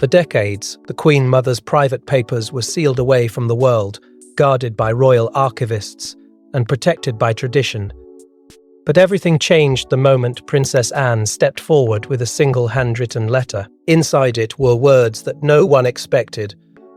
For decades, the Queen Mother's private papers were sealed away from the world, guarded by royal archivists and protected by tradition. But everything changed the moment Princess Anne stepped forward with a single handwritten letter. Inside it were words that no one expected,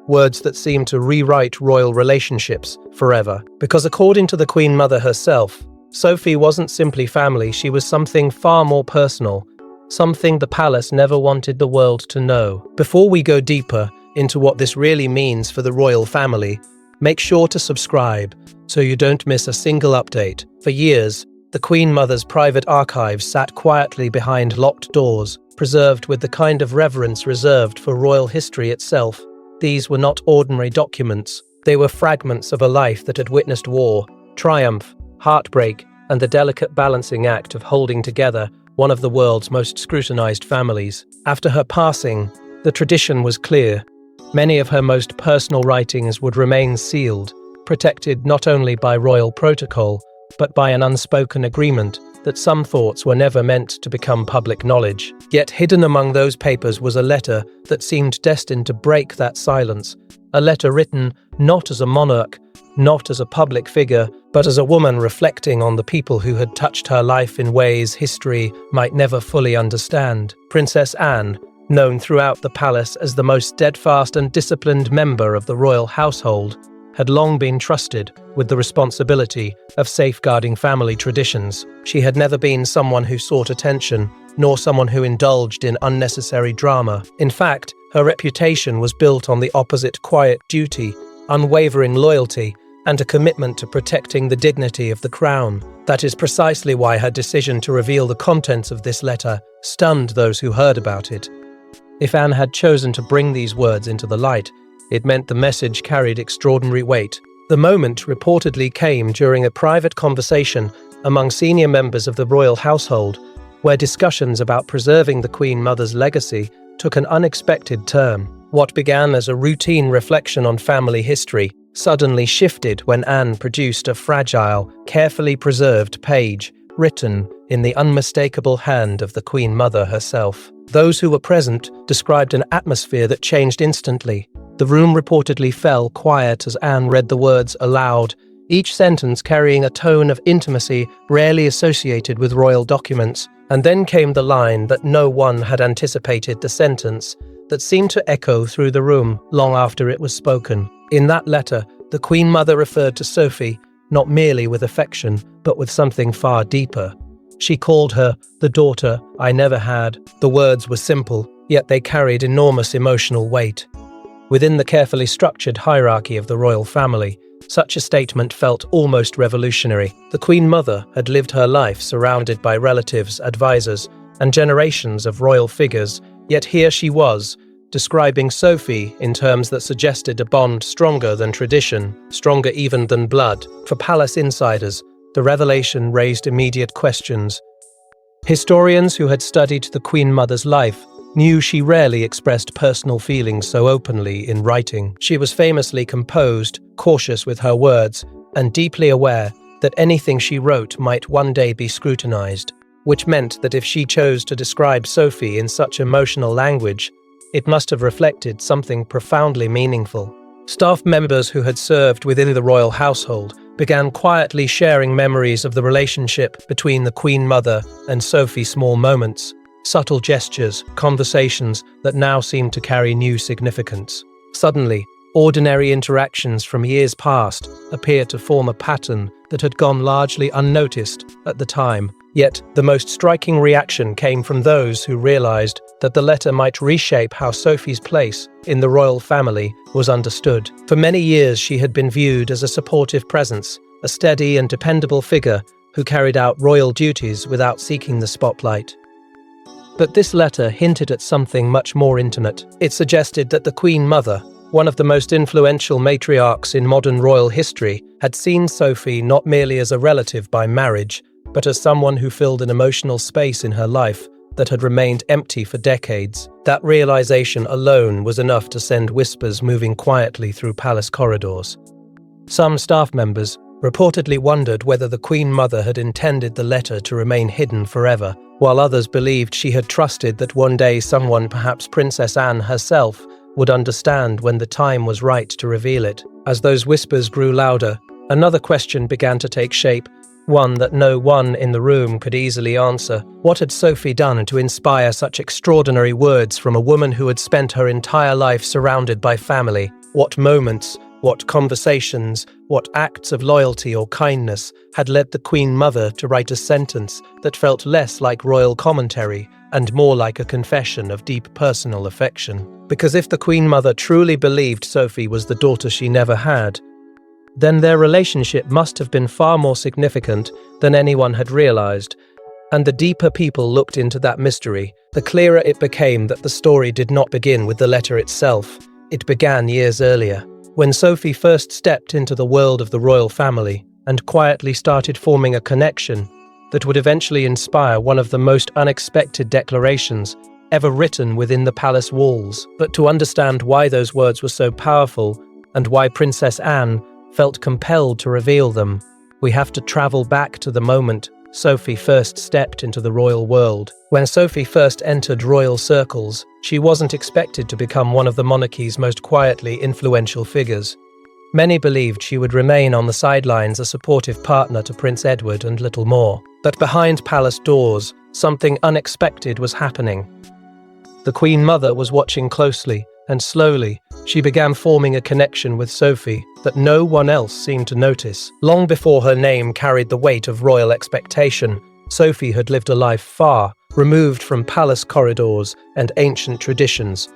words that seemed to rewrite royal relationships forever. Because according to the Queen Mother herself, Sophie wasn't simply family, she was something far more personal, something the palace never wanted the world to know. Before we go deeper into what this really means for the royal family, make sure to subscribe so you don't miss a single update. For years, the Queen Mother's private archives sat quietly behind locked doors, preserved with the kind of reverence reserved for royal history itself. These were not ordinary documents. They were fragments of a life that had witnessed war, triumph, heartbreak, and the delicate balancing act of holding together one of the world's most scrutinized families. After her passing, the tradition was clear. Many of her most personal writings would remain sealed, protected not only by royal protocol, but by an unspoken agreement that some thoughts were never meant to become public knowledge. Yet hidden among those papers was a letter that seemed destined to break that silence, a letter written not as a monarch, not as a public figure, but as a woman reflecting on the people who had touched her life in ways history might never fully understand. Princess Anne, known throughout the palace as the most steadfast and disciplined member of the royal household, had long been trusted with the responsibility of safeguarding family traditions. She had never been someone who sought attention, nor someone who indulged in unnecessary drama. In fact, her reputation was built on the opposite: quiet duty, unwavering loyalty, and a commitment to protecting the dignity of the crown. That is precisely why her decision to reveal the contents of this letter stunned those who heard about it. If Anne had chosen to bring these words into the light, it meant the message carried extraordinary weight. The moment reportedly came during a private conversation among senior members of the royal household, where discussions about preserving the Queen Mother's legacy took an unexpected turn. What began as a routine reflection on family history suddenly shifted when Anne produced a fragile, carefully preserved page written in the unmistakable hand of the Queen Mother herself. Those who were present described an atmosphere that changed instantly. The room reportedly fell quiet as Anne read the words aloud, each sentence carrying a tone of intimacy rarely associated with royal documents. And then came the line that no one had anticipated, the sentence that seemed to echo through the room long after it was spoken. In that letter, the Queen Mother referred to Sophie not merely with affection, but with something far deeper. She called her the daughter I never had. The words were simple, yet they carried enormous emotional weight. Within the carefully structured hierarchy of the royal family, such a statement felt almost revolutionary. The Queen Mother had lived her life surrounded by relatives, advisors, and generations of royal figures, yet here she was, describing Sophie in terms that suggested a bond stronger than tradition, stronger even than blood. For palace insiders, the revelation raised immediate questions. Historians who had studied the Queen Mother's life knew she rarely expressed personal feelings so openly in writing. She was famously composed, cautious with her words, and deeply aware that anything she wrote might one day be scrutinized, which meant that if she chose to describe Sophie in such emotional language, it must have reflected something profoundly meaningful. Staff members who had served within the royal household began quietly sharing memories of the relationship between the Queen Mother and Sophie. Small moments, subtle gestures, conversations that now seemed to carry new significance. Suddenly, ordinary interactions from years past appeared to form a pattern that had gone largely unnoticed at the time. Yet, the most striking reaction came from those who realized that the letter might reshape how Sophie's place in the royal family was understood. For many years, she had been viewed as a supportive presence, a steady and dependable figure who carried out royal duties without seeking the spotlight. But this letter hinted at something much more intimate. It suggested that the Queen Mother, one of the most influential matriarchs in modern royal history, had seen Sophie not merely as a relative by marriage, but as someone who filled an emotional space in her life that had remained empty for decades. That realization alone was enough to send whispers moving quietly through palace corridors. Some staff members, reportedly wondered whether the Queen Mother had intended the letter to remain hidden forever, while others believed she had trusted that one day someone, perhaps Princess Anne herself, would understand when the time was right to reveal it. As those whispers grew louder, another question began to take shape, one that no one in the room could easily answer. What had Sophie done to inspire such extraordinary words from a woman who had spent her entire life surrounded by family? What moments, what conversations, what acts of loyalty or kindness had led the Queen Mother to write a sentence that felt less like royal commentary and more like a confession of deep personal affection? Because if the Queen Mother truly believed Sophie was the daughter she never had, then their relationship must have been far more significant than anyone had realized. And the deeper people looked into that mystery, the clearer it became that the story did not begin with the letter itself. It began years earlier, when Sophie first stepped into the world of the royal family and quietly started forming a connection that would eventually inspire one of the most unexpected declarations ever written within the palace walls. But to understand why those words were so powerful and why Princess Anne felt compelled to reveal them, we have to travel back to the moment Sophie first stepped into the royal world. When Sophie first entered royal circles, she wasn't expected to become one of the monarchy's most quietly influential figures. Many believed she would remain on the sidelines, a supportive partner to Prince Edward and little more. But behind palace doors, something unexpected was happening. The Queen Mother was watching closely, and slowly, she began forming a connection with Sophie that no one else seemed to notice. Long before her name carried the weight of royal expectation, Sophie had lived a life far removed from palace corridors and ancient traditions.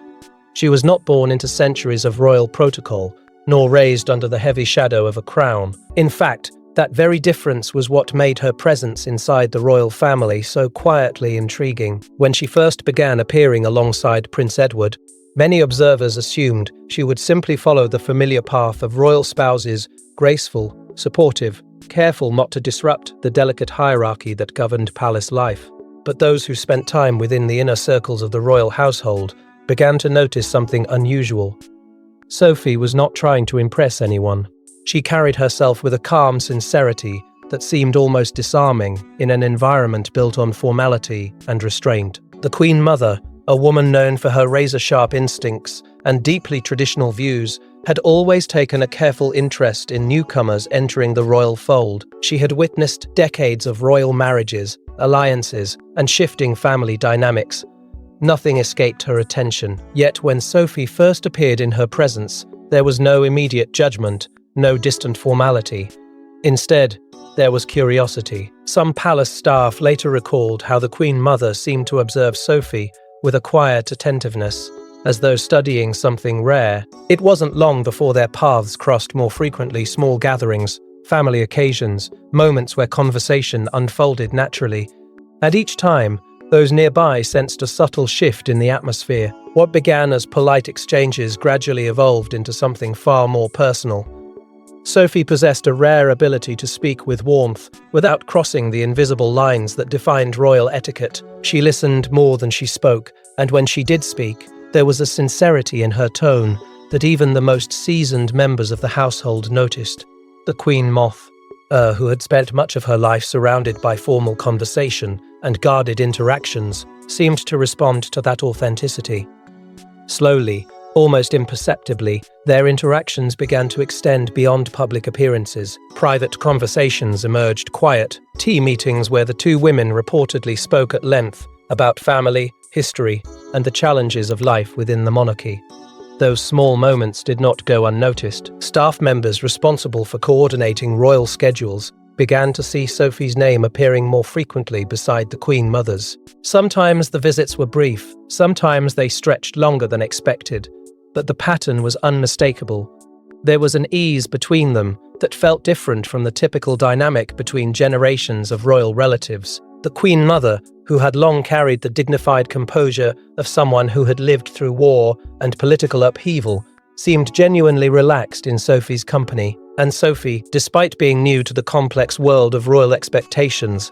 She was not born into centuries of royal protocol, nor raised under the heavy shadow of a crown. In fact, that very difference was what made her presence inside the royal family so quietly intriguing. When she first began appearing alongside Prince Edward, many observers assumed she would simply follow the familiar path of royal spouses, graceful, supportive, careful not to disrupt the delicate hierarchy that governed palace life. But those who spent time within the inner circles of the royal household began to notice something unusual. Sophie was not trying to impress anyone. She carried herself with a calm sincerity that seemed almost disarming in an environment built on formality and restraint. The Queen Mother, a woman known for her razor-sharp instincts and deeply traditional views, had always taken a careful interest in newcomers entering the royal fold. She had witnessed decades of royal marriages, alliances, and shifting family dynamics. Nothing escaped her attention. Yet when Sophie first appeared in her presence, there was no immediate judgment, no distant formality. Instead, there was curiosity. Some palace staff later recalled how the Queen Mother seemed to observe Sophie with a quiet attentiveness, as though studying something rare. It wasn't long before their paths crossed more frequently: small gatherings, family occasions, moments where conversation unfolded naturally. At each time, those nearby sensed a subtle shift in the atmosphere. What began as polite exchanges gradually evolved into something far more personal. Sophie possessed a rare ability to speak with warmth, without crossing the invisible lines that defined royal etiquette. She listened more than she spoke, and when she did speak, there was a sincerity in her tone that even the most seasoned members of the household noticed. The Queen Moth, who had spent much of her life surrounded by formal conversation and guarded interactions, seemed to respond to that authenticity. Slowly, almost imperceptibly, their interactions began to extend beyond public appearances. Private conversations emerged, quiet tea meetings where the two women reportedly spoke at length about family, history, and the challenges of life within the monarchy. Those small moments did not go unnoticed. Staff members responsible for coordinating royal schedules began to see Sophie's name appearing more frequently beside the Queen Mother's. Sometimes the visits were brief, sometimes they stretched longer than expected, but the pattern was unmistakable. There was an ease between them that felt different from the typical dynamic between generations of royal relatives. The Queen Mother, who had long carried the dignified composure of someone who had lived through war and political upheaval, seemed genuinely relaxed in Sophie's company. And Sophie, despite being new to the complex world of royal expectations,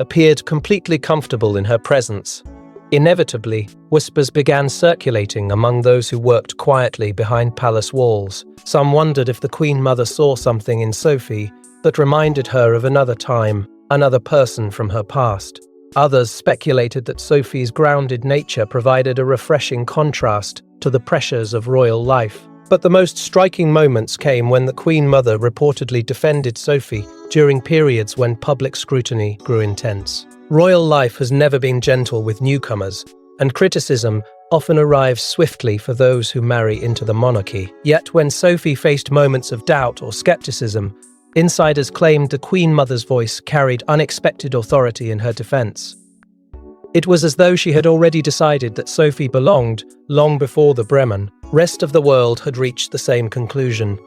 appeared completely comfortable in her presence. Inevitably, whispers began circulating among those who worked quietly behind palace walls. Some wondered if the Queen Mother saw something in Sophie that reminded her of another time, another person from her past. Others speculated that Sophie's grounded nature provided a refreshing contrast to the pressures of royal life. But the most striking moments came when the Queen Mother reportedly defended Sophie during periods when public scrutiny grew intense. Royal life has never been gentle with newcomers, and criticism often arrives swiftly for those who marry into the monarchy. Yet when Sophie faced moments of doubt or skepticism, insiders claimed the Queen Mother's voice carried unexpected authority in her defense. It was as though she had already decided that Sophie belonged long before the rest of the world had reached the same conclusion.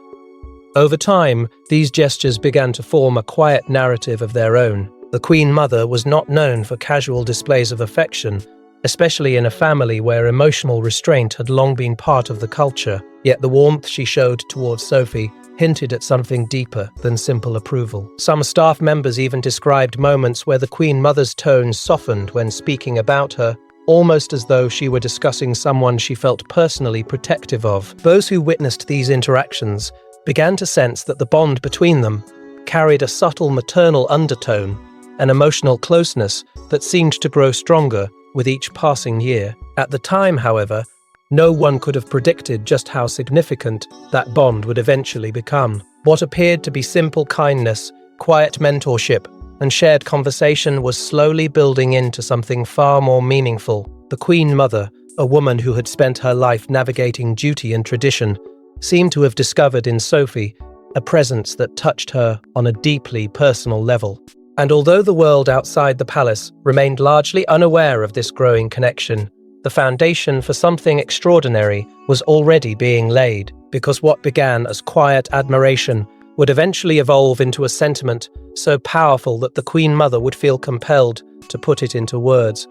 Over time, these gestures began to form a quiet narrative of their own. The Queen Mother was not known for casual displays of affection, especially in a family where emotional restraint had long been part of the culture. Yet the warmth she showed towards Sophie hinted at something deeper than simple approval. Some staff members even described moments where the Queen Mother's tone softened when speaking about her, almost as though she were discussing someone she felt personally protective of. Those who witnessed these interactions began to sense that the bond between them carried a subtle maternal undertone, an emotional closeness that seemed to grow stronger with each passing year. At the time, however, no one could have predicted just how significant that bond would eventually become. What appeared to be simple kindness, quiet mentorship, and shared conversation was slowly building into something far more meaningful. The Queen Mother, a woman who had spent her life navigating duty and tradition, seemed to have discovered in Sophie a presence that touched her on a deeply personal level. And although the world outside the palace remained largely unaware of this growing connection, the foundation for something extraordinary was already being laid, because what began as quiet admiration would eventually evolve into a sentiment so powerful that the Queen Mother would feel compelled to put it into words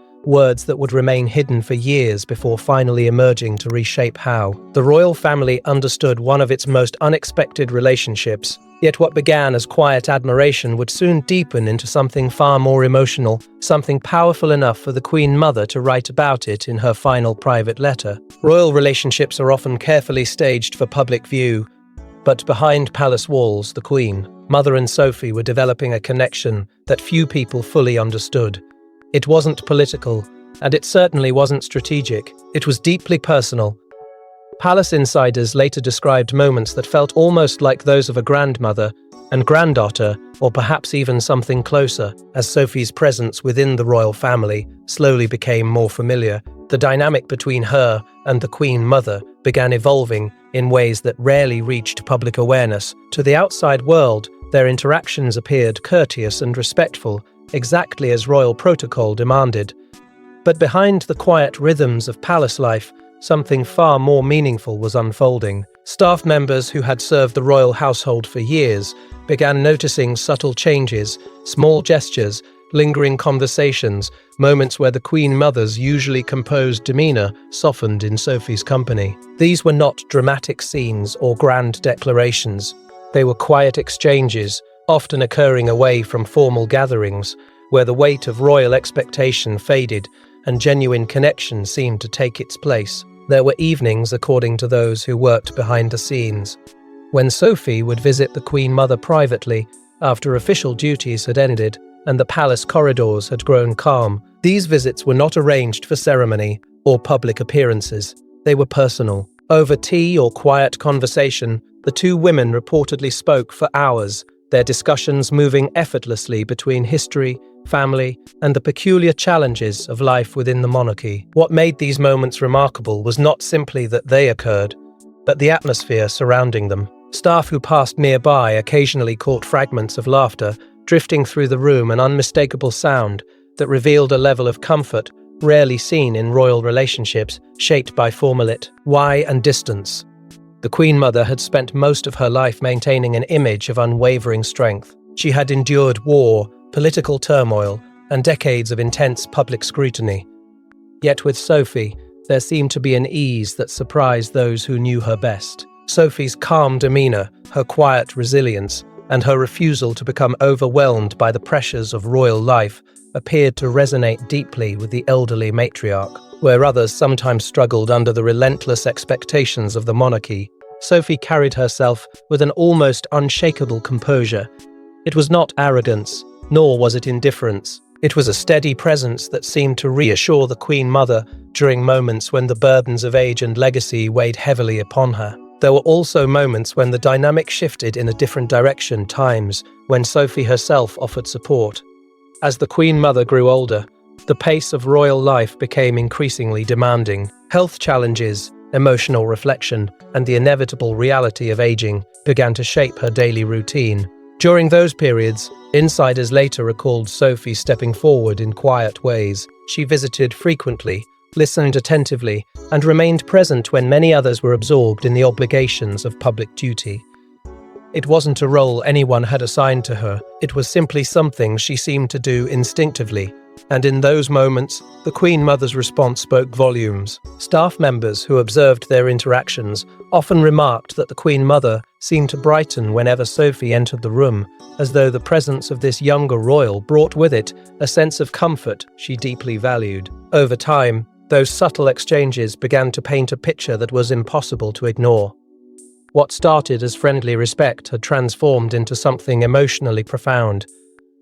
that would remain hidden for years before finally emerging to reshape how the royal family understood one of its most unexpected relationships. Yet what began as quiet admiration would soon deepen into something far more emotional, something powerful enough for the Queen Mother to write about it in her final private letter. Royal relationships are often carefully staged for public view, but behind palace walls, the Queen Mother and Sophie were developing a connection that few people fully understood. It wasn't political, and it certainly wasn't strategic. It was deeply personal. Palace insiders later described moments that felt almost like those of a grandmother and granddaughter, or perhaps even something closer. As Sophie's presence within the royal family slowly became more familiar, the dynamic between her and the Queen Mother began evolving in ways that rarely reached public awareness. To the outside world, their interactions appeared courteous and respectful, exactly as royal protocol demanded. But behind the quiet rhythms of palace life, something far more meaningful was unfolding. Staff members who had served the royal household for years began noticing subtle changes, small gestures, lingering conversations, moments where the Queen Mother's usually composed demeanor softened in Sophie's company. These were not dramatic scenes or grand declarations. They were quiet exchanges, often occurring away from formal gatherings, where the weight of royal expectation faded and genuine connection seemed to take its place. There were evenings, according to those who worked behind the scenes, when Sophie would visit the Queen Mother privately after official duties had ended and the palace corridors had grown calm. These visits were not arranged for ceremony or public appearances. They were personal. Over tea or quiet conversation, the two women reportedly spoke for hours, their discussions moving effortlessly between history, family, and the peculiar challenges of life within the monarchy. What made these moments remarkable was not simply that they occurred, but the atmosphere surrounding them. Staff who passed nearby occasionally caught fragments of laughter drifting through the room, an unmistakable sound that revealed a level of comfort rarely seen in royal relationships shaped by formality and distance. The Queen Mother had spent most of her life maintaining an image of unwavering strength. She had endured war, political turmoil, and decades of intense public scrutiny. Yet with Sophie, there seemed to be an ease that surprised those who knew her best. Sophie's calm demeanor, her quiet resilience, and her refusal to become overwhelmed by the pressures of royal life appeared to resonate deeply with the elderly matriarch. Where others sometimes struggled under the relentless expectations of the monarchy, Sophie carried herself with an almost unshakable composure, It was not arrogance, nor was it indifference. It was a steady presence that seemed to reassure the Queen Mother during moments when the burdens of age and legacy weighed heavily upon her. There were also moments when the dynamic shifted in a different direction, times when Sophie herself offered support. As the Queen Mother grew older, the pace of royal life became increasingly demanding. Health challenges, emotional reflection, and the inevitable reality of aging began to shape her daily routine. During those periods, insiders later recalled Sophie stepping forward in quiet ways. She visited frequently, listened attentively, and remained present when many others were absorbed in the obligations of public duty. It wasn't a role anyone had assigned to her, it was simply something she seemed to do instinctively. And in those moments, the Queen Mother's response spoke volumes. Staff members who observed their interactions often remarked that the Queen Mother seemed to brighten whenever Sophie entered the room, as though the presence of this younger royal brought with it a sense of comfort she deeply valued. Over time, those subtle exchanges began to paint a picture that was impossible to ignore. What started as friendly respect had transformed into something emotionally profound.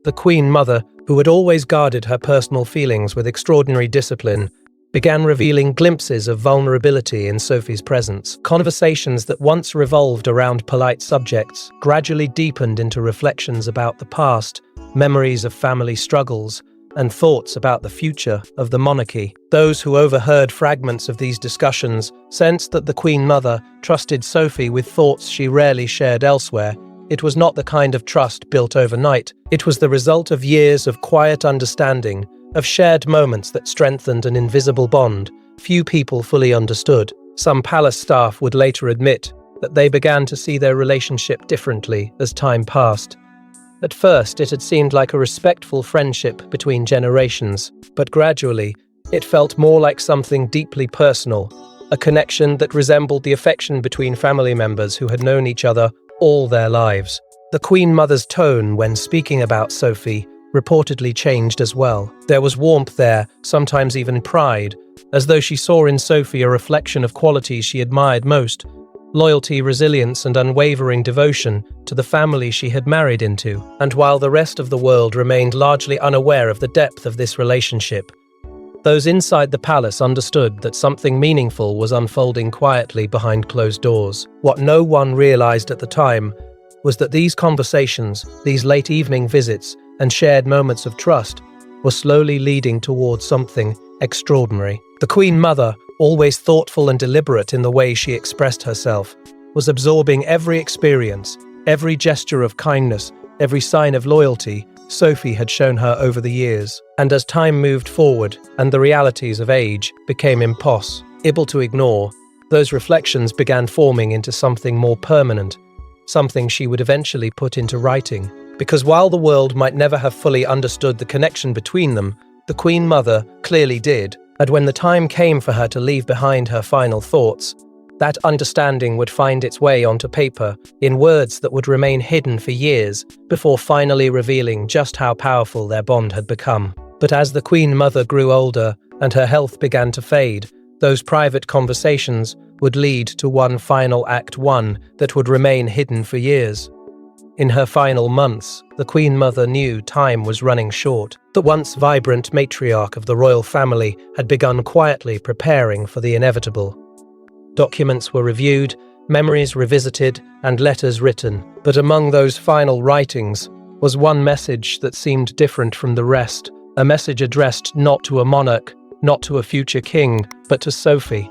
The Queen Mother, who had always guarded her personal feelings with extraordinary discipline, began revealing glimpses of vulnerability in Sophie's presence. Conversations that once revolved around polite subjects gradually deepened into reflections about the past, memories of family struggles, and thoughts about the future of the monarchy. Those who overheard fragments of these discussions sensed that the Queen Mother trusted Sophie with thoughts she rarely shared elsewhere. It was not the kind of trust built overnight. It was the result of years of quiet understanding, of shared moments that strengthened an invisible bond few people fully understood. Some palace staff would later admit that they began to see their relationship differently as time passed. At first, it had seemed like a respectful friendship between generations, but gradually, it felt more like something deeply personal, a connection that resembled the affection between family members who had known each other all their lives. The Queen Mother's tone when speaking about Sophie reportedly changed as well. There was warmth there, sometimes even pride, as though she saw in Sophie a reflection of qualities she admired most: loyalty, resilience, and unwavering devotion to the family she had married into. And while the rest of the world remained largely unaware of the depth of this relationship, those inside the palace understood that something meaningful was unfolding quietly behind closed doors. What no one realized at the time was that these conversations, these late evening visits, and shared moments of trust were slowly leading towards something extraordinary. The Queen Mother, always thoughtful and deliberate in the way she expressed herself, was absorbing every experience, every gesture of kindness, every sign of loyalty Sophie had shown her over the years. And as time moved forward and the realities of age became impossible to ignore, those reflections began forming into something more permanent, something she would eventually put into writing. Because while the world might never have fully understood the connection between them, the Queen Mother clearly did. And when the time came for her to leave behind her final thoughts, that understanding would find its way onto paper in words that would remain hidden for years before finally revealing just how powerful their bond had become. But as the Queen Mother grew older and her health began to fade, those private conversations would lead to one final act, one that would remain hidden for years. In her final months, the Queen Mother knew time was running short. The once vibrant matriarch of the royal family had begun quietly preparing for the inevitable. Documents were reviewed, memories revisited, and letters written. But among those final writings was one message that seemed different from the rest, a message addressed not to a monarch, not to a future king, but to Sophie.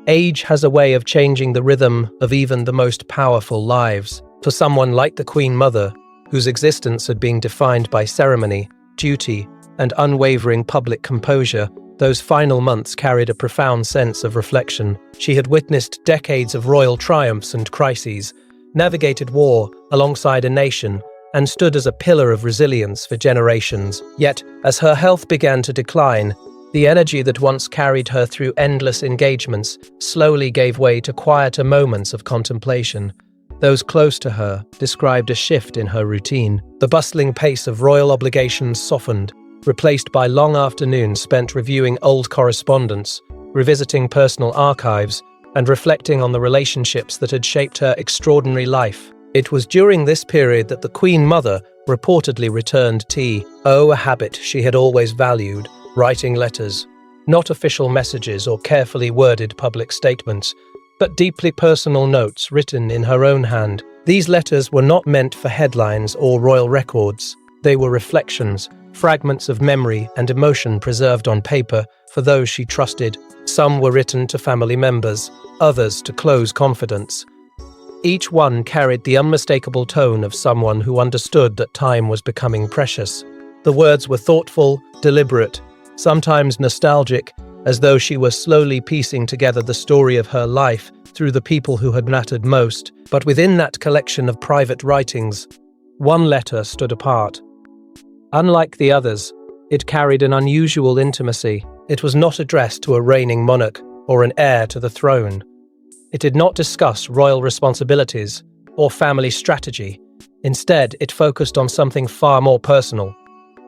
Age has a way of changing the rhythm of even the most powerful lives. For someone like the Queen Mother, whose existence had been defined by ceremony, duty, and unwavering public composure, those final months carried a profound sense of reflection. She had witnessed decades of royal triumphs and crises, navigated war alongside a nation, and stood as a pillar of resilience for generations. Yet, as her health began to decline, the energy that once carried her through endless engagements slowly gave way to quieter moments of contemplation. Those close to her described a shift in her routine. The bustling pace of royal obligations softened, replaced by long afternoons spent reviewing old correspondence, revisiting personal archives, and reflecting on the relationships that had shaped her extraordinary life. It was during this period that the Queen Mother reportedly returned tea. Oh, a habit she had always valued, writing letters. Not official messages or carefully worded public statements, but deeply personal notes written in her own hand. These letters were not meant for headlines or royal records. They were reflections, fragments of memory and emotion preserved on paper for those she trusted. Some were written to family members, others to close confidants. Each one carried the unmistakable tone of someone who understood that time was becoming precious. The words were thoughtful, deliberate, sometimes nostalgic, as though she were slowly piecing together the story of her life through the people who had mattered most. But within that collection of private writings, one letter stood apart. Unlike the others, it carried an unusual intimacy. It was not addressed to a reigning monarch or an heir to the throne. It did not discuss royal responsibilities or family strategy. Instead, it focused on something far more personal.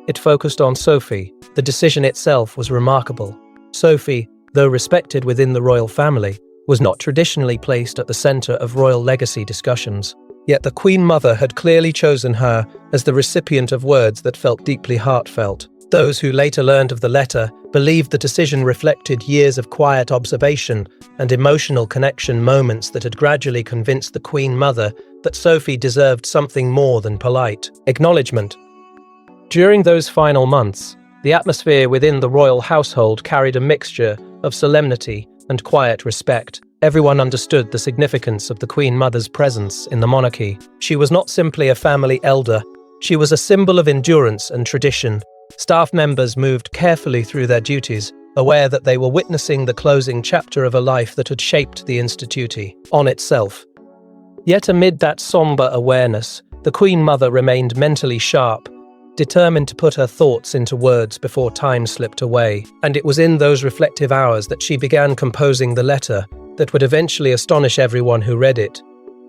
It focused on Sophie. The decision itself was remarkable. Sophie, though respected within the royal family, was not traditionally placed at the center of royal legacy discussions. Yet the Queen Mother had clearly chosen her as the recipient of words that felt deeply heartfelt. Those who later learned of the letter believed the decision reflected years of quiet observation and emotional connection, moments that had gradually convinced the Queen Mother that Sophie deserved something more than polite acknowledgement. During those final months, the atmosphere within the royal household carried a mixture of solemnity and quiet respect. Everyone understood the significance of the Queen Mother's presence in the monarchy. She was not simply a family elder, she was a symbol of endurance and tradition. Staff members moved carefully through their duties, aware that they were witnessing the closing chapter of a life that had shaped the institute on itself. Yet amid that somber awareness, the Queen Mother remained mentally sharp, determined to put her thoughts into words before time slipped away. And it was in those reflective hours that she began composing the letter that would eventually astonish everyone who read it.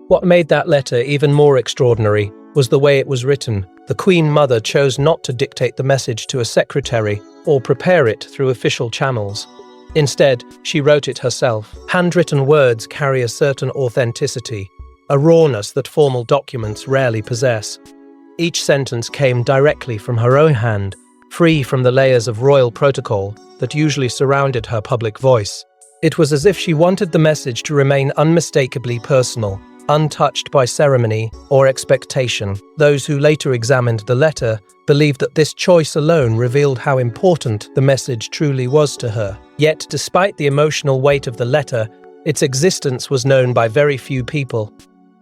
What made that letter even more extraordinary was the way it was written. The Queen Mother chose not to dictate the message to a secretary or prepare it through official channels. Instead, she wrote it herself. Handwritten words carry a certain authenticity, a rawness that formal documents rarely possess. Each sentence came directly from her own hand, free from the layers of royal protocol that usually surrounded her public voice. It was as if she wanted the message to remain unmistakably personal, untouched by ceremony or expectation. Those who later examined the letter believed that this choice alone revealed how important the message truly was to her. Yet, despite the emotional weight of the letter, its existence was known by very few people.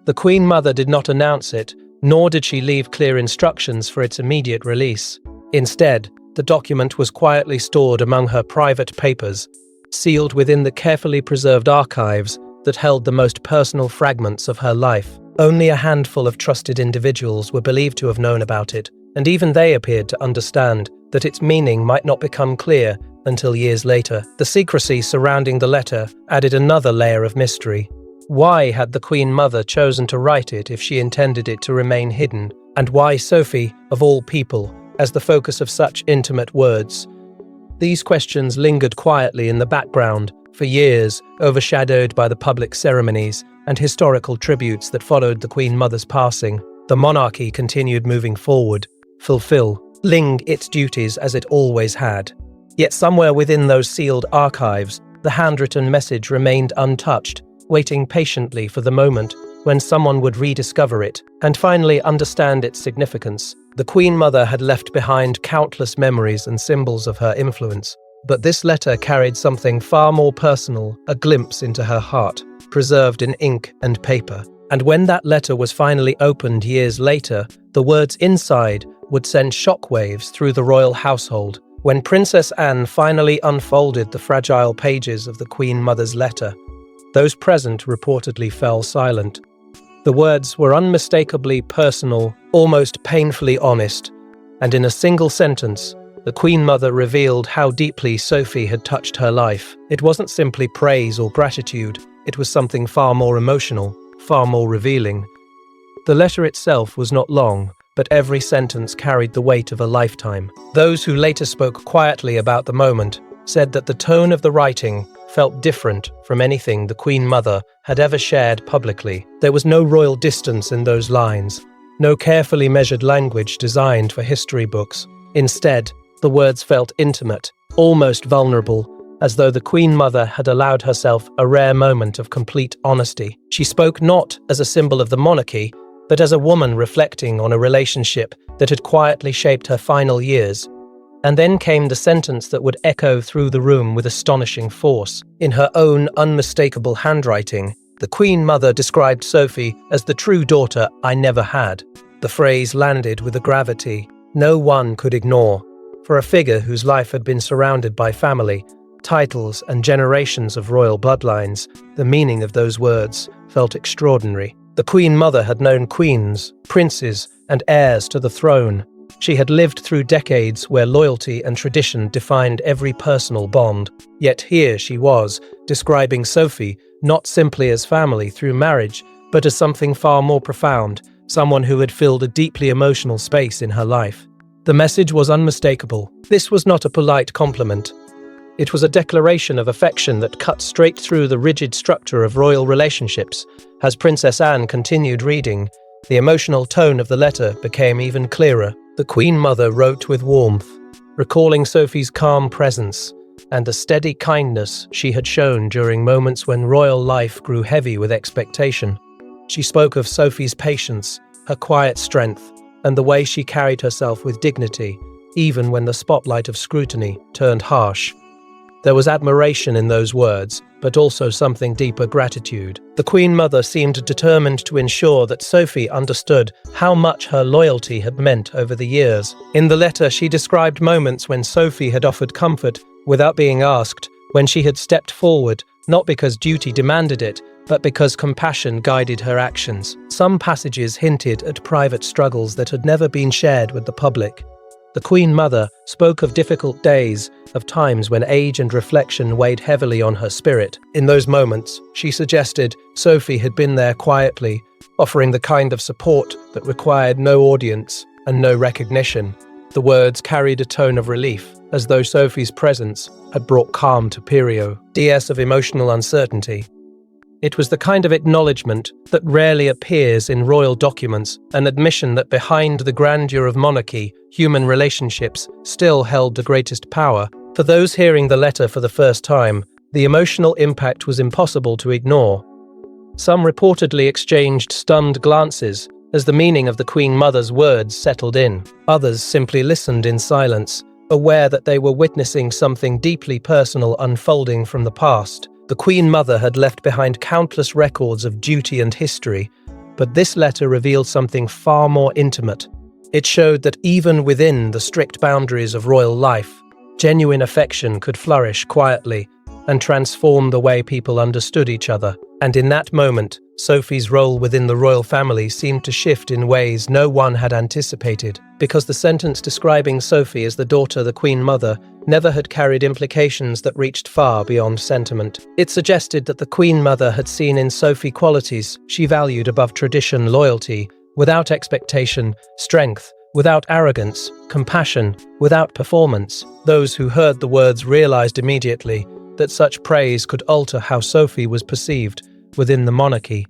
The Queen Mother did not announce it, nor did she leave clear instructions for its immediate release. Instead, the document was quietly stored among her private papers, sealed within the carefully preserved archives that held the most personal fragments of her life. Only a handful of trusted individuals were believed to have known about it, and even they appeared to understand that its meaning might not become clear until years later. The secrecy surrounding the letter added another layer of mystery. Why had the Queen Mother chosen to write it if she intended it to remain hidden? And why Sophie, of all people, as the focus of such intimate words? These questions lingered quietly in the background for years, overshadowed by the public ceremonies and historical tributes that followed the Queen Mother's passing. The monarchy continued moving forward, fulfilling its duties as it always had. Yet somewhere within those sealed archives, the handwritten message remained untouched, waiting patiently for the moment when someone would rediscover it and finally understand its significance. The Queen Mother had left behind countless memories and symbols of her influence, but this letter carried something far more personal, a glimpse into her heart, preserved in ink and paper. And when that letter was finally opened years later, the words inside would send shockwaves through the royal household. When Princess Anne finally unfolded the fragile pages of the Queen Mother's letter, those present reportedly fell silent. The words were unmistakably personal, almost painfully honest, and in a single sentence, the Queen Mother revealed how deeply Sophie had touched her life. It wasn't simply praise or gratitude, it was something far more emotional, far more revealing. The letter itself was not long, but every sentence carried the weight of a lifetime. Those who later spoke quietly about the moment said that the tone of the writing felt different from anything the Queen Mother had ever shared publicly. There was no royal distance in those lines, no carefully measured language designed for history books. Instead, the words felt intimate, almost vulnerable, as though the Queen Mother had allowed herself a rare moment of complete honesty. She spoke not as a symbol of the monarchy, but as a woman reflecting on a relationship that had quietly shaped her final years. And then came the sentence that would echo through the room with astonishing force. In her own unmistakable handwriting, the Queen Mother described Sophie as the true daughter I never had. The phrase landed with a gravity no one could ignore. For a figure whose life had been surrounded by family, titles, and generations of royal bloodlines, the meaning of those words felt extraordinary. The Queen Mother had known queens, princes, and heirs to the throne. She had lived through decades where loyalty and tradition defined every personal bond. Yet here she was, describing Sophie not simply as family through marriage, but as something far more profound, someone who had filled a deeply emotional space in her life. The message was unmistakable. This was not a polite compliment. It was a declaration of affection that cut straight through the rigid structure of royal relationships. As Princess Anne continued reading, the emotional tone of the letter became even clearer. The Queen Mother wrote with warmth, recalling Sophie's calm presence and the steady kindness she had shown during moments when royal life grew heavy with expectation. She spoke of Sophie's patience, her quiet strength, and the way she carried herself with dignity, even when the spotlight of scrutiny turned harsh. There was admiration in those words, but also something deeper gratitude. The Queen Mother seemed determined to ensure that Sophie understood how much her loyalty had meant over the years. In the letter, she described moments when Sophie had offered comfort without being asked, when she had stepped forward, not because duty demanded it, but because compassion guided her actions. Some passages hinted at private struggles that had never been shared with the public. The Queen Mother spoke of difficult days, of times when age and reflection weighed heavily on her spirit. In those moments, she suggested Sophie had been there quietly, offering the kind of support that required no audience and no recognition. The words carried a tone of relief, as though Sophie's presence had brought calm to periods of emotional uncertainty. It was the kind of acknowledgement that rarely appears in royal documents, an admission that behind the grandeur of monarchy, human relationships still held the greatest power. For those hearing the letter for the first time, the emotional impact was impossible to ignore. Some reportedly exchanged stunned glances as the meaning of the Queen Mother's words settled in. Others simply listened in silence, aware that they were witnessing something deeply personal unfolding from the past. The Queen Mother had left behind countless records of duty and history, but this letter revealed something far more intimate. It showed that even within the strict boundaries of royal life, genuine affection could flourish quietly and transform the way people understood each other. And in that moment, Sophie's role within the royal family seemed to shift in ways no one had anticipated, because the sentence describing Sophie as the daughter of the Queen Mother never had carried implications that reached far beyond sentiment. It suggested that the Queen Mother had seen in Sophie qualities she valued above tradition: loyalty without expectation, strength without arrogance, compassion without performance. Those who heard the words realized immediately that such praise could alter how Sophie was perceived within the monarchy.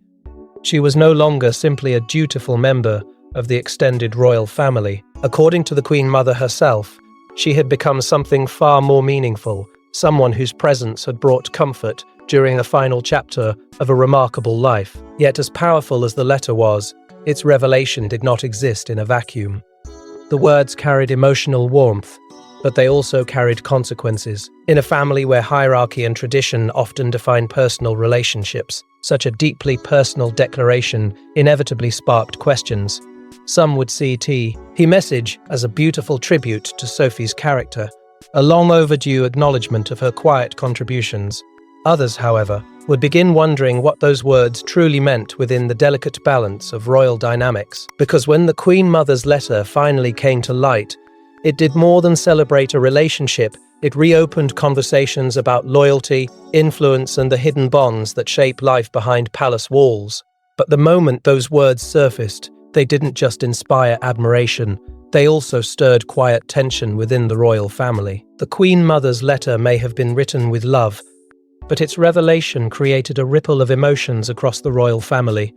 She was no longer simply a dutiful member of the extended royal family. According to the Queen Mother herself, she had become something far more meaningful, someone whose presence had brought comfort during the final chapter of a remarkable life. Yet as powerful as the letter was, its revelation did not exist in a vacuum. The words carried emotional warmth, but they also carried consequences. In a family where hierarchy and tradition often define personal relationships, such a deeply personal declaration inevitably sparked questions. Some would see the message as a beautiful tribute to Sophie's character, a long overdue acknowledgement of her quiet contributions. Others, however, would begin wondering what those words truly meant within the delicate balance of royal dynamics. Because when the Queen Mother's letter finally came to light, it did more than celebrate a relationship. It reopened conversations about loyalty, influence, and the hidden bonds that shape life behind palace walls. But the moment those words surfaced, they didn't just inspire admiration, they also stirred quiet tension within the royal family. The Queen Mother's letter may have been written with love, but its revelation created a ripple of emotions across the royal family.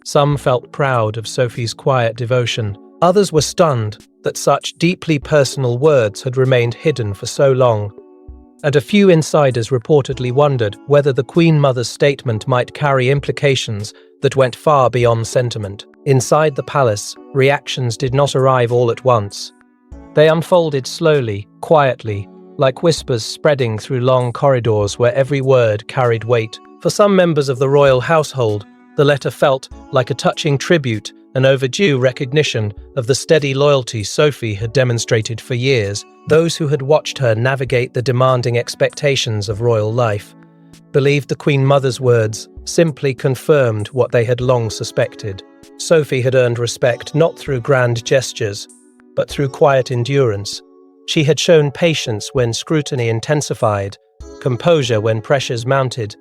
Some felt proud of Sophie's quiet devotion. Others were stunned that such deeply personal words had remained hidden for so long. And a few insiders reportedly wondered whether the Queen Mother's statement might carry implications that went far beyond sentiment. Inside the palace, reactions did not arrive all at once. They unfolded slowly, quietly, like whispers spreading through long corridors where every word carried weight. For some members of the royal household, the letter felt like a touching tribute, an overdue recognition of the steady loyalty Sophie had demonstrated for years. Those who had watched her navigate the demanding expectations of royal life believed the Queen Mother's words simply confirmed what they had long suspected. Sophie had earned respect not through grand gestures, but through quiet endurance. She had shown patience when scrutiny intensified, composure when pressures mounted,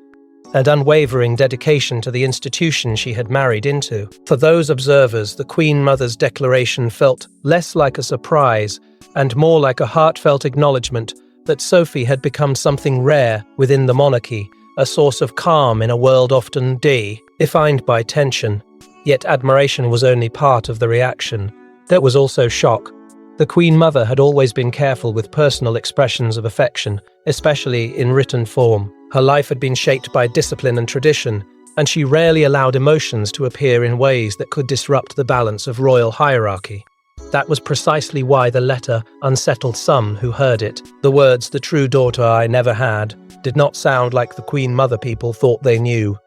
and unwavering dedication to the institution she had married into. For those observers, the Queen Mother's declaration felt less like a surprise and more like a heartfelt acknowledgement that Sophie had become something rare within the monarchy, a source of calm in a world often defined by tension. Yet admiration was only part of the reaction. There was also shock. The Queen Mother had always been careful with personal expressions of affection, especially in written form. Her life had been shaped by discipline and tradition, and she rarely allowed emotions to appear in ways that could disrupt the balance of royal hierarchy. That was precisely why the letter unsettled some who heard it. The words, "the true daughter I never had," did not sound like the Queen Mother people thought they knew.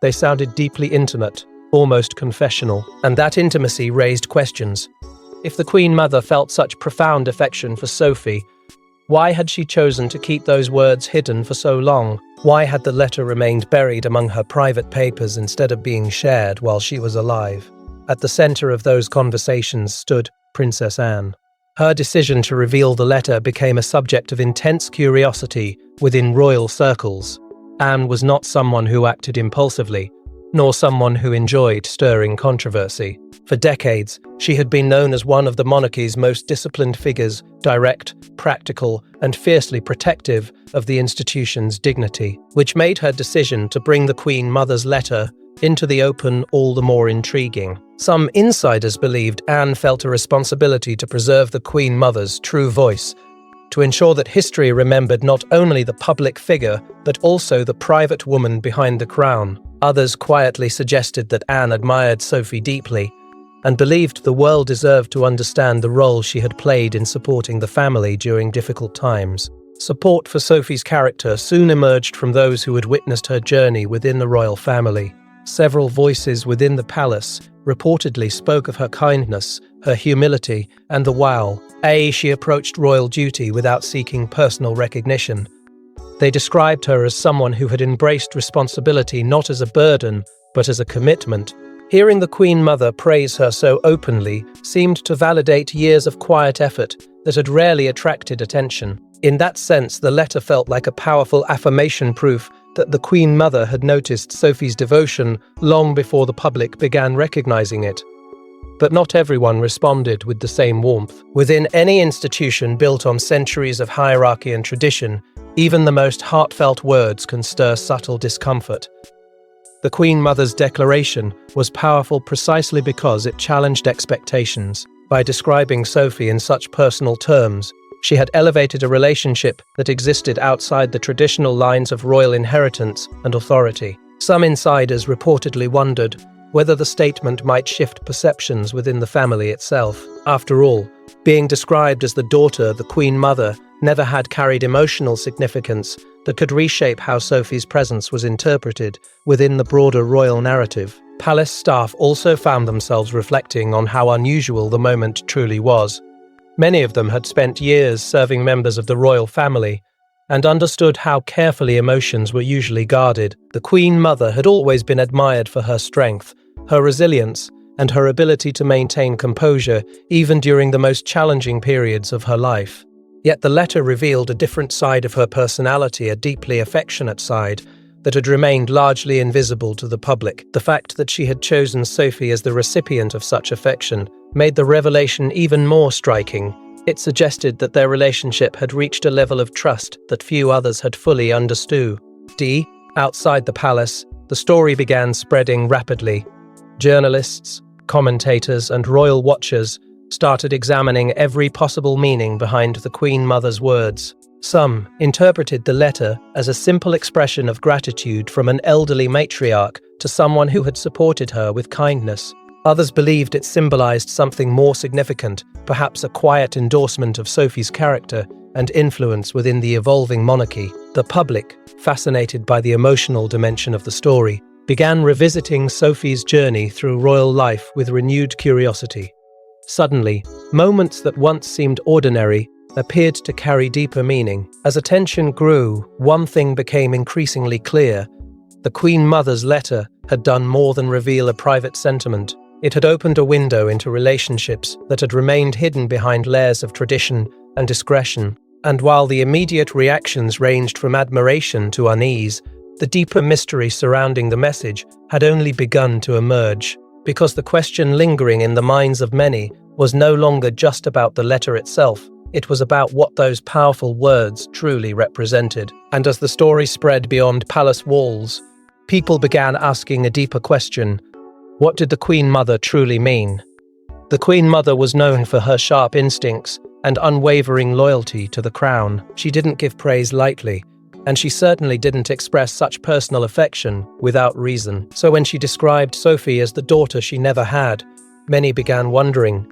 They sounded deeply intimate, almost confessional, and that intimacy raised questions. If the Queen Mother felt such profound affection for Sophie, why had she chosen to keep those words hidden for so long? Why had the letter remained buried among her private papers instead of being shared while she was alive? At the center of those conversations stood Princess Anne. Her decision to reveal the letter became a subject of intense curiosity within royal circles. Anne was not someone who acted impulsively, nor someone who enjoyed stirring controversy. For decades, she had been known as one of the monarchy's most disciplined figures, direct, practical, and fiercely protective of the institution's dignity, which made her decision to bring the Queen Mother's letter into the open all the more intriguing. Some insiders believed Anne felt a responsibility to preserve the Queen Mother's true voice, to ensure that history remembered not only the public figure, but also the private woman behind the crown. Others quietly suggested that Anne admired Sophie deeply, and believed the world deserved to understand the role she had played in supporting the family during difficult times. Support for Sophie's character soon emerged from those who had witnessed her journey within the royal family. Several voices within the palace reportedly spoke of her kindness, her humility, and the way she approached royal duty without seeking personal recognition. They described her as someone who had embraced responsibility not as a burden, but as a commitment. Hearing the Queen Mother praise her so openly seemed to validate years of quiet effort that had rarely attracted attention. In that sense, the letter felt like a powerful affirmation, proof that the Queen Mother had noticed Sophie's devotion long before the public began recognizing it. But not everyone responded with the same warmth. Within any institution built on centuries of hierarchy and tradition, even the most heartfelt words can stir subtle discomfort. The Queen Mother's declaration was powerful precisely because it challenged expectations. By describing Sophie in such personal terms, she had elevated a relationship that existed outside the traditional lines of royal inheritance and authority. Some insiders reportedly wondered whether the statement might shift perceptions within the family itself. After all, being described as the daughter, the Queen Mother never had carried emotional significance that could reshape how Sophie's presence was interpreted within the broader royal narrative. Palace staff also found themselves reflecting on how unusual the moment truly was. Many of them had spent years serving members of the royal family and understood how carefully emotions were usually guarded. The Queen Mother had always been admired for her strength, her resilience, and her ability to maintain composure even during the most challenging periods of her life. Yet the letter revealed a different side of her personality, a deeply affectionate side that had remained largely invisible to the public. The fact that she had chosen Sophie as the recipient of such affection made the revelation even more striking. It suggested that their relationship had reached a level of trust that few others had fully understood. Outside the palace, the story began spreading rapidly. Journalists, commentators, and royal watchers started examining every possible meaning behind the Queen Mother's words. Some interpreted the letter as a simple expression of gratitude from an elderly matriarch to someone who had supported her with kindness. Others believed it symbolized something more significant, perhaps a quiet endorsement of Sophie's character and influence within the evolving monarchy. The public, fascinated by the emotional dimension of the story, began revisiting Sophie's journey through royal life with renewed curiosity. Suddenly, moments that once seemed ordinary appeared to carry deeper meaning. As attention grew, one thing became increasingly clear. The Queen Mother's letter had done more than reveal a private sentiment. It had opened a window into relationships that had remained hidden behind layers of tradition and discretion. And while the immediate reactions ranged from admiration to unease, the deeper mystery surrounding the message had only begun to emerge, because the question lingering in the minds of many was no longer just about the letter itself. It was about what those powerful words truly represented. And as the story spread beyond palace walls, people began asking a deeper question. What did the Queen Mother truly mean? The Queen Mother was known for her sharp instincts and unwavering loyalty to the crown. She didn't give praise lightly, and she certainly didn't express such personal affection without reason. So when she described Sophie as the daughter she never had, many began wondering,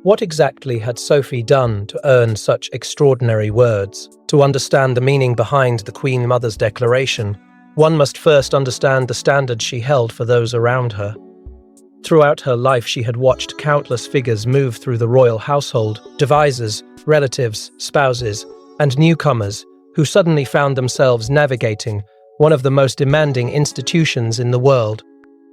what exactly had Sophie done to earn such extraordinary words? To understand the meaning behind the Queen Mother's declaration, one must first understand the standards she held for those around her. Throughout her life, she had watched countless figures move through the royal household, devisers, relatives, spouses, and newcomers who suddenly found themselves navigating one of the most demanding institutions in the world.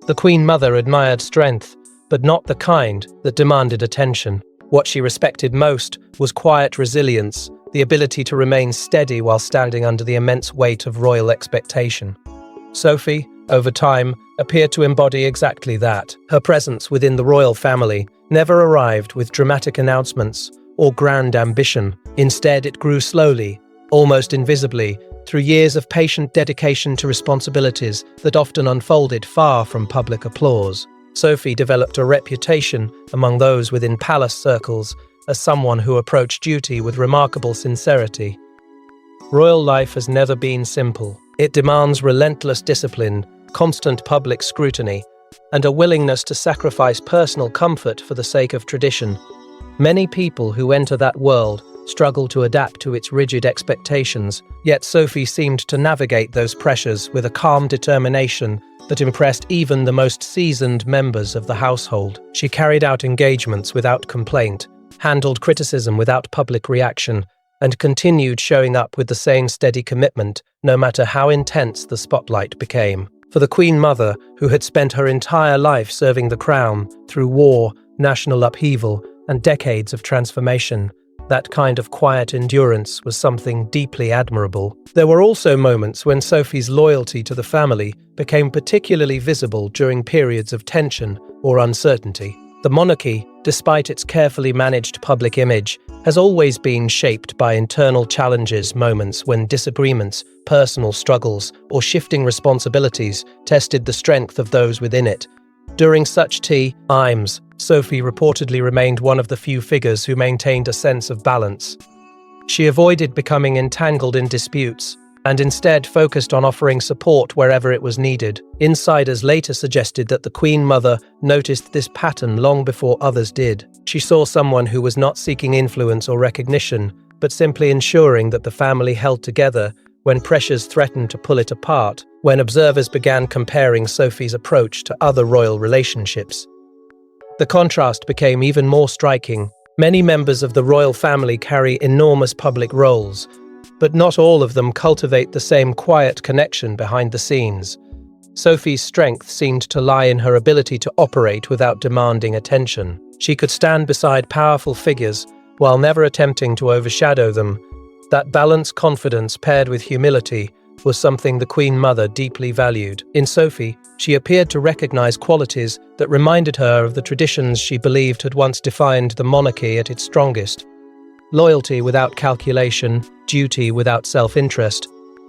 The Queen Mother admired strength, but not the kind that demanded attention. What she respected most was quiet resilience, the ability to remain steady while standing under the immense weight of royal expectation. Sophie, over time, appeared to embody exactly that. Her presence within the royal family never arrived with dramatic announcements or grand ambition. Instead, it grew slowly, almost invisibly, through years of patient dedication to responsibilities that often unfolded far from public applause. Sophie developed a reputation among those within palace circles as someone who approached duty with remarkable sincerity. Royal life has never been simple. It demands relentless discipline, constant public scrutiny, and a willingness to sacrifice personal comfort for the sake of tradition. Many people who enter that world struggle to adapt to its rigid expectations, yet Sophie seemed to navigate those pressures with a calm determination that impressed even the most seasoned members of the household. She carried out engagements without complaint, handled criticism without public reaction, and continued showing up with the same steady commitment, no matter how intense the spotlight became. For the Queen Mother, who had spent her entire life serving the crown through war, national upheaval, and decades of transformation, that kind of quiet endurance was something deeply admirable. There were also moments when Sophie's loyalty to the family became particularly visible during periods of tension or uncertainty. The monarchy, despite its carefully managed public image, has always been shaped by internal challenges, moments when disagreements, personal struggles, or shifting responsibilities tested the strength of those within it. During such times, Sophie reportedly remained one of the few figures who maintained a sense of balance. She avoided becoming entangled in disputes, and instead focused on offering support wherever it was needed. Insiders later suggested that the Queen Mother noticed this pattern long before others did. She saw someone who was not seeking influence or recognition, but simply ensuring that the family held together when pressures threatened to pull it apart. When observers began comparing Sophie's approach to other royal relationships, the contrast became even more striking. Many members of the royal family carry enormous public roles, but not all of them cultivate the same quiet connection behind the scenes. Sophie's strength seemed to lie in her ability to operate without demanding attention. She could stand beside powerful figures while never attempting to overshadow them. That balanced confidence paired with humility was something the Queen Mother deeply valued. In Sophie, she appeared to recognize qualities that reminded her of the traditions she believed had once defined the monarchy at its strongest: loyalty without calculation, duty without self-interest,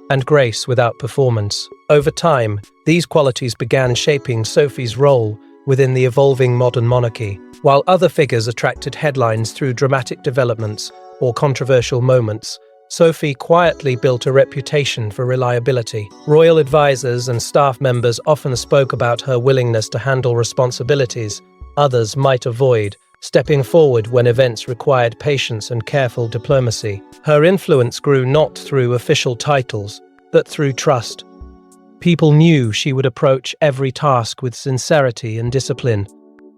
and grace without performance. Over time, these qualities began shaping Sophie's role within the evolving modern monarchy. While other figures attracted headlines through dramatic developments or controversial moments, Sophie quietly built a reputation for reliability. Royal advisors and staff members often spoke about her willingness to handle responsibilities others might avoid, stepping forward when events required patience and careful diplomacy. Her influence grew not through official titles, but through trust. People knew she would approach every task with sincerity and discipline,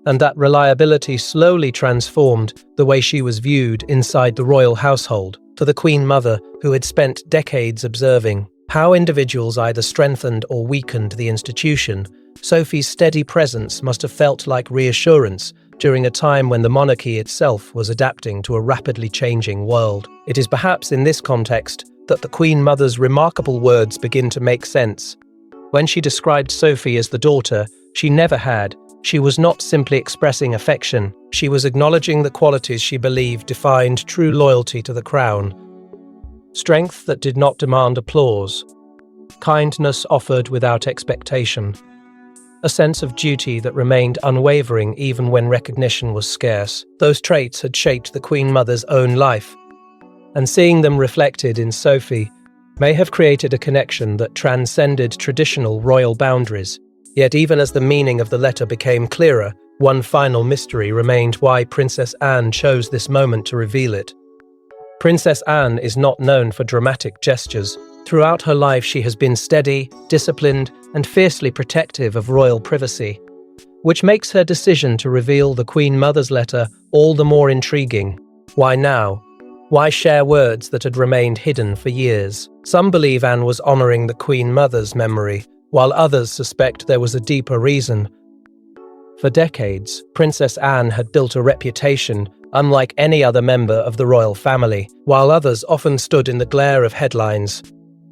and that reliability slowly transformed the way she was viewed inside the royal household. For the Queen Mother, who had spent decades observing how individuals either strengthened or weakened the institution, Sophie's steady presence must have felt like reassurance during a time when the monarchy itself was adapting to a rapidly changing world. It is perhaps in this context that the Queen Mother's remarkable words begin to make sense. When she described Sophie as the daughter she never had, she was not simply expressing affection, she was acknowledging the qualities she believed defined true loyalty to the crown. Strength that did not demand applause, kindness offered without expectation, a sense of duty that remained unwavering even when recognition was scarce. Those traits had shaped the Queen Mother's own life, and seeing them reflected in Sophie may have created a connection that transcended traditional royal boundaries. Yet even as the meaning of the letter became clearer, one final mystery remained: why Princess Anne chose this moment to reveal it. Princess Anne is not known for dramatic gestures. Throughout her life she has been steady, disciplined, and fiercely protective of royal privacy, which makes her decision to reveal the Queen Mother's letter all the more intriguing. Why now? Why share words that had remained hidden for years? Some believe Anne was honouring the Queen Mother's memory, while others suspect there was a deeper reason. For decades, Princess Anne had built a reputation unlike any other member of the royal family. While others often stood in the glare of headlines,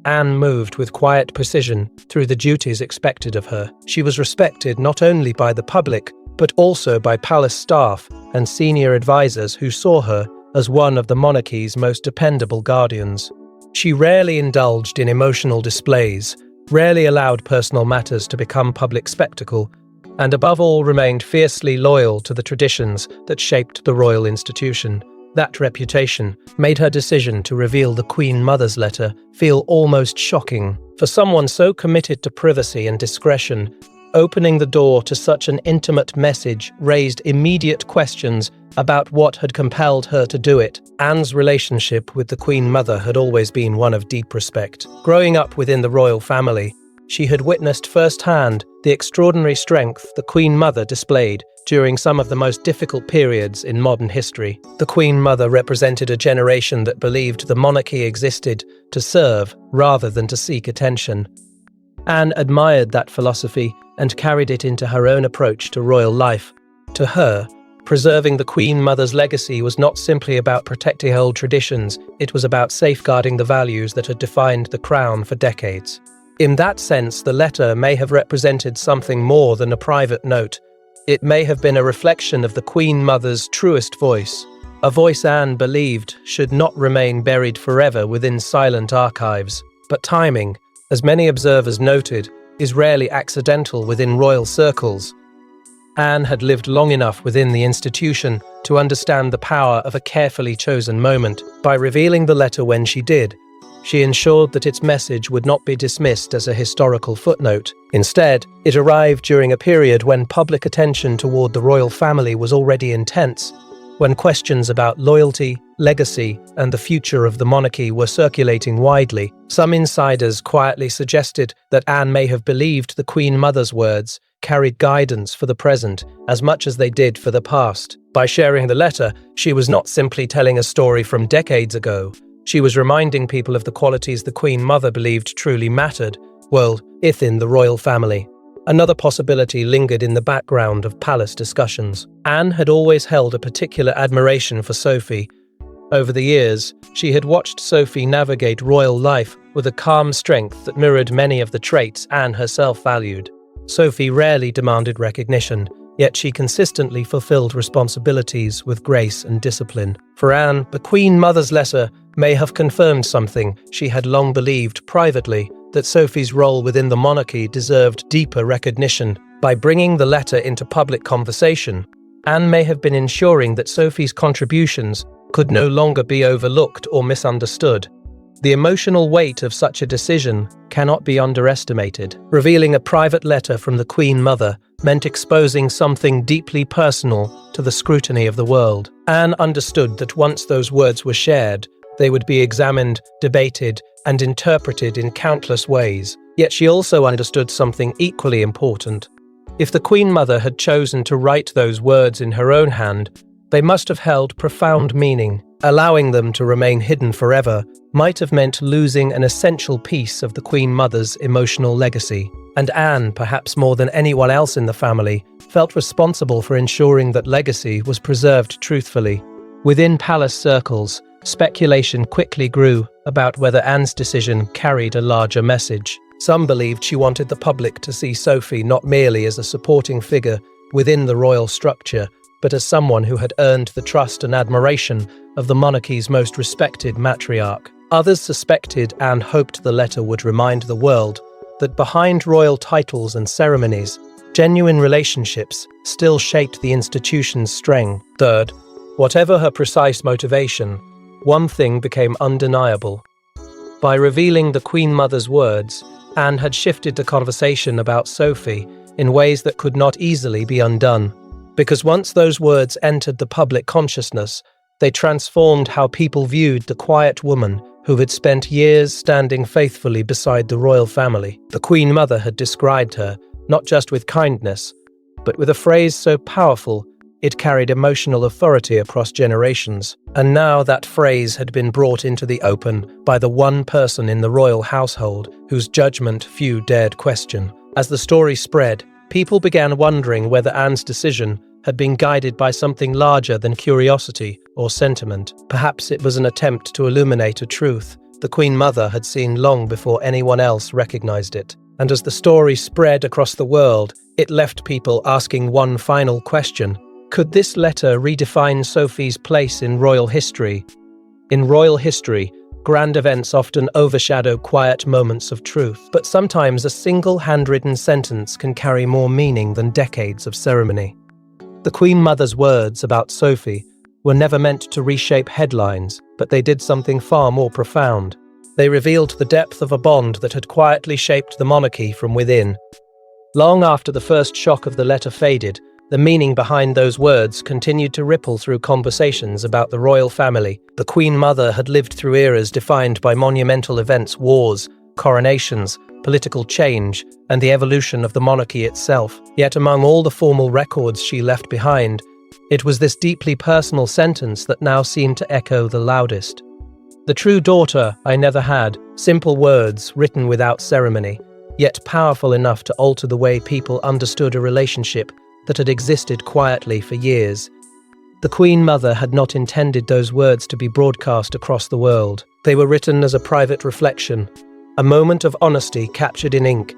Anne moved with quiet precision through the duties expected of her. She was respected not only by the public, but also by palace staff and senior advisors who saw her as one of the monarchy's most dependable guardians. She rarely indulged in emotional displays, rarely allowed personal matters to become public spectacle, and above all remained fiercely loyal to the traditions that shaped the royal institution. That reputation made her decision to reveal the Queen Mother's letter feel almost shocking. For someone so committed to privacy and discretion, opening the door to such an intimate message raised immediate questions about what had compelled her to do it. Anne's relationship with the Queen Mother had always been one of deep respect. Growing up within the royal family, she had witnessed firsthand the extraordinary strength the Queen Mother displayed during some of the most difficult periods in modern history. The Queen Mother represented a generation that believed the monarchy existed to serve rather than to seek attention. Anne admired that philosophy and carried it into her own approach to royal life. To her, preserving the Queen Mother's legacy was not simply about protecting old traditions, it was about safeguarding the values that had defined the crown for decades. In that sense, the letter may have represented something more than a private note. It may have been a reflection of the Queen Mother's truest voice, a voice Anne believed should not remain buried forever within silent archives. But timing, as many observers noted, is rarely accidental within royal circles. Anne had lived long enough within the institution to understand the power of a carefully chosen moment. By revealing the letter when she did, she ensured that its message would not be dismissed as a historical footnote. Instead, it arrived during a period when public attention toward the royal family was already intense, when questions about loyalty, legacy, and the future of the monarchy were circulating widely. Some insiders quietly suggested that Anne may have believed the Queen Mother's words carried guidance for the present as much as they did for the past. By sharing the letter, she was not simply telling a story from decades ago. She was reminding people of the qualities the Queen Mother believed truly mattered, within the royal family. Another possibility lingered in the background of palace discussions. Anne had always held a particular admiration for Sophie. Over the years, she had watched Sophie navigate royal life with a calm strength that mirrored many of the traits Anne herself valued. Sophie rarely demanded recognition, yet she consistently fulfilled responsibilities with grace and discipline. For Anne, the Queen Mother's letter may have confirmed something she had long believed privately, that Sophie's role within the monarchy deserved deeper recognition. By bringing the letter into public conversation, Anne may have been ensuring that Sophie's contributions could no longer be overlooked or misunderstood. The emotional weight of such a decision cannot be underestimated. Revealing a private letter from the Queen Mother meant exposing something deeply personal to the scrutiny of the world. Anne understood that once those words were shared, they would be examined, debated, and interpreted in countless ways. Yet she also understood something equally important. If the Queen Mother had chosen to write those words in her own hand, they must have held profound meaning. Allowing them to remain hidden forever might have meant losing an essential piece of the Queen Mother's emotional legacy. And Anne, perhaps more than anyone else in the family, felt responsible for ensuring that legacy was preserved truthfully. Within palace circles, speculation quickly grew about whether Anne's decision carried a larger message. Some believed she wanted the public to see Sophie not merely as a supporting figure within the royal structure, but as someone who had earned the trust and admiration of the monarchy's most respected matriarch. Others suspected and hoped the letter would remind the world that behind royal titles and ceremonies, genuine relationships still shaped the institution's strength. Third, whatever her precise motivation, one thing became undeniable. By revealing the Queen Mother's words, Anne had shifted the conversation about Sophie in ways that could not easily be undone. Because once those words entered the public consciousness, they transformed how people viewed the quiet woman who had spent years standing faithfully beside the royal family. The Queen Mother had described her, not just with kindness, but with a phrase so powerful it carried emotional authority across generations. And now that phrase had been brought into the open by the one person in the royal household whose judgment few dared question. As the story spread, people began wondering whether Anne's decision had been guided by something larger than curiosity or sentiment. Perhaps it was an attempt to illuminate a truth the Queen Mother had seen long before anyone else recognized it. And as the story spread across the world, it left people asking one final question. Could this letter redefine Sophie's place in royal history? In royal history, grand events often overshadow quiet moments of truth, but sometimes a single handwritten sentence can carry more meaning than decades of ceremony. The Queen Mother's words about Sophie were never meant to reshape headlines, but they did something far more profound. They revealed the depth of a bond that had quietly shaped the monarchy from within. Long after the first shock of the letter faded, the meaning behind those words continued to ripple through conversations about the royal family. The Queen Mother had lived through eras defined by monumental events, wars, coronations, political change, and the evolution of the monarchy itself. Yet among all the formal records she left behind, it was this deeply personal sentence that now seemed to echo the loudest. The true daughter I never had, simple words written without ceremony, yet powerful enough to alter the way people understood a relationship that had existed quietly for years. The Queen Mother had not intended those words to be broadcast across the world. They were written as a private reflection, a moment of honesty captured in ink,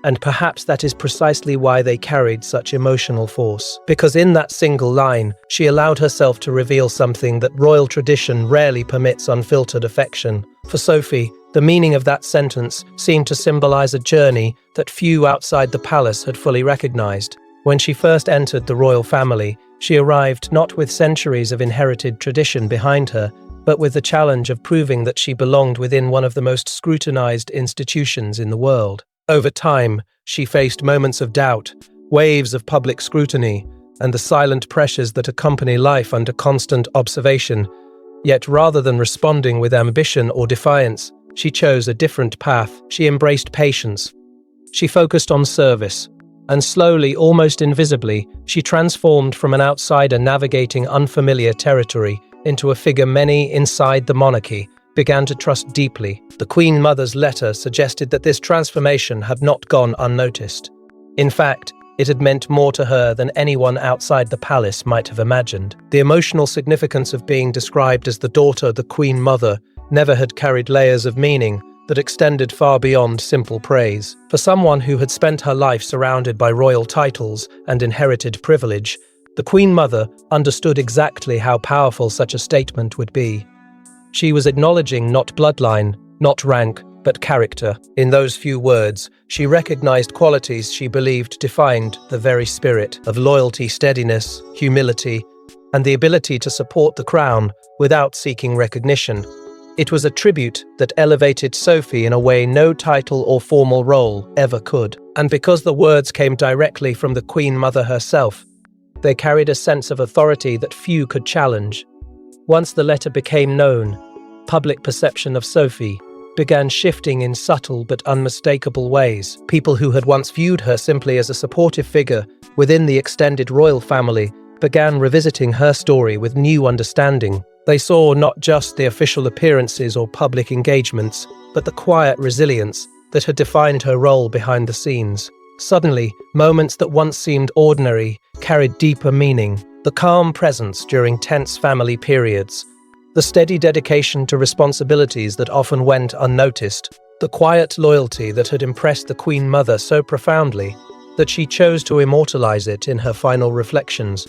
and perhaps that is precisely why they carried such emotional force. Because in that single line, she allowed herself to reveal something that royal tradition rarely permits: unfiltered affection. For Sophie, the meaning of that sentence seemed to symbolize a journey that few outside the palace had fully recognized. When she first entered the royal family, she arrived not with centuries of inherited tradition behind her, but with the challenge of proving that she belonged within one of the most scrutinized institutions in the world. Over time, she faced moments of doubt, waves of public scrutiny, and the silent pressures that accompany life under constant observation. Yet rather than responding with ambition or defiance, she chose a different path. She embraced patience. She focused on service. And slowly, almost invisibly, she transformed from an outsider navigating unfamiliar territory into a figure many inside the monarchy began to trust deeply. The Queen Mother's letter suggested that this transformation had not gone unnoticed. In fact, it had meant more to her than anyone outside the palace might have imagined. The emotional significance of being described as the daughter of the Queen Mother never had carried layers of meaning that extended far beyond simple praise. For someone who had spent her life surrounded by royal titles and inherited privilege, the Queen Mother understood exactly how powerful such a statement would be. She was acknowledging not bloodline, not rank, but character. In those few words, she recognized qualities she believed defined the very spirit of loyalty, steadiness, humility, and the ability to support the crown without seeking recognition. It was a tribute that elevated Sophie in a way no title or formal role ever could. And because the words came directly from the Queen Mother herself, they carried a sense of authority that few could challenge. Once the letter became known, public perception of Sophie began shifting in subtle but unmistakable ways. People who had once viewed her simply as a supportive figure within the extended royal family began revisiting her story with new understanding. They saw not just the official appearances or public engagements, but the quiet resilience that had defined her role behind the scenes. Suddenly, moments that once seemed ordinary carried deeper meaning. The calm presence during tense family periods, the steady dedication to responsibilities that often went unnoticed, the quiet loyalty that had impressed the Queen Mother so profoundly that she chose to immortalize it in her final reflections.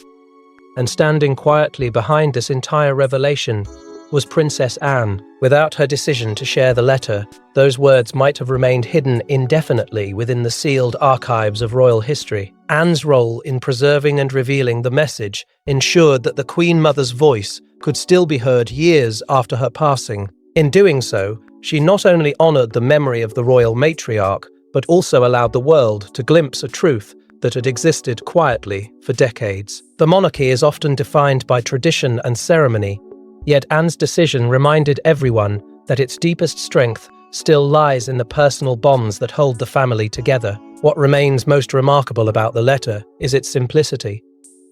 And standing quietly behind this entire revelation was Princess Anne. Without her decision to share the letter, those words might have remained hidden indefinitely within the sealed archives of royal history. Anne's role in preserving and revealing the message ensured that the Queen Mother's voice could still be heard years after her passing. In doing so, she not only honored the memory of the royal matriarch, but also allowed the world to glimpse a truth that had existed quietly for decades. The monarchy is often defined by tradition and ceremony, yet Anne's decision reminded everyone that its deepest strength still lies in the personal bonds that hold the family together. What remains most remarkable about the letter is its simplicity.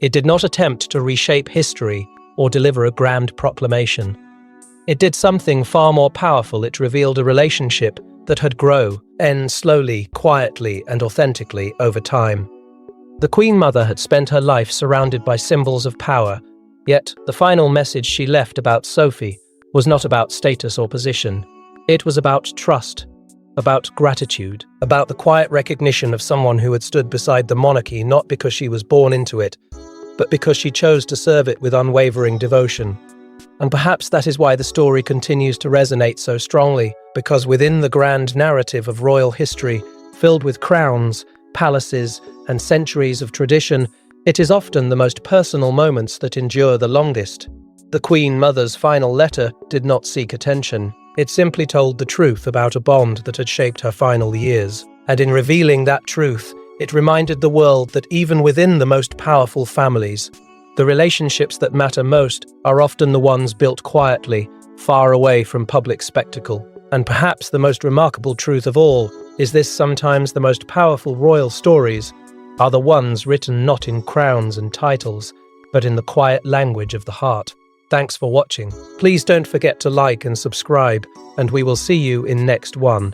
It did not attempt to reshape history or deliver a grand proclamation. It did something far more powerful. It revealed a relationship that had grown slowly, quietly, and authentically over time. The Queen Mother had spent her life surrounded by symbols of power, yet the final message she left about Sophie was not about status or position. It was about trust, about gratitude, about the quiet recognition of someone who had stood beside the monarchy not because she was born into it, but because she chose to serve it with unwavering devotion. And perhaps that is why the story continues to resonate so strongly, because within the grand narrative of royal history, filled with crowns, palaces, and centuries of tradition, it is often the most personal moments that endure the longest. The Queen Mother's final letter did not seek attention. It simply told the truth about a bond that had shaped her final years. And in revealing that truth, it reminded the world that even within the most powerful families, the relationships that matter most are often the ones built quietly, far away from public spectacle. And perhaps the most remarkable truth of all is this: sometimes the most powerful royal stories are the ones written not in crowns and titles, but in the quiet language of the heart. Thanks for watching. Please don't forget to like and subscribe, and we will see you in next one.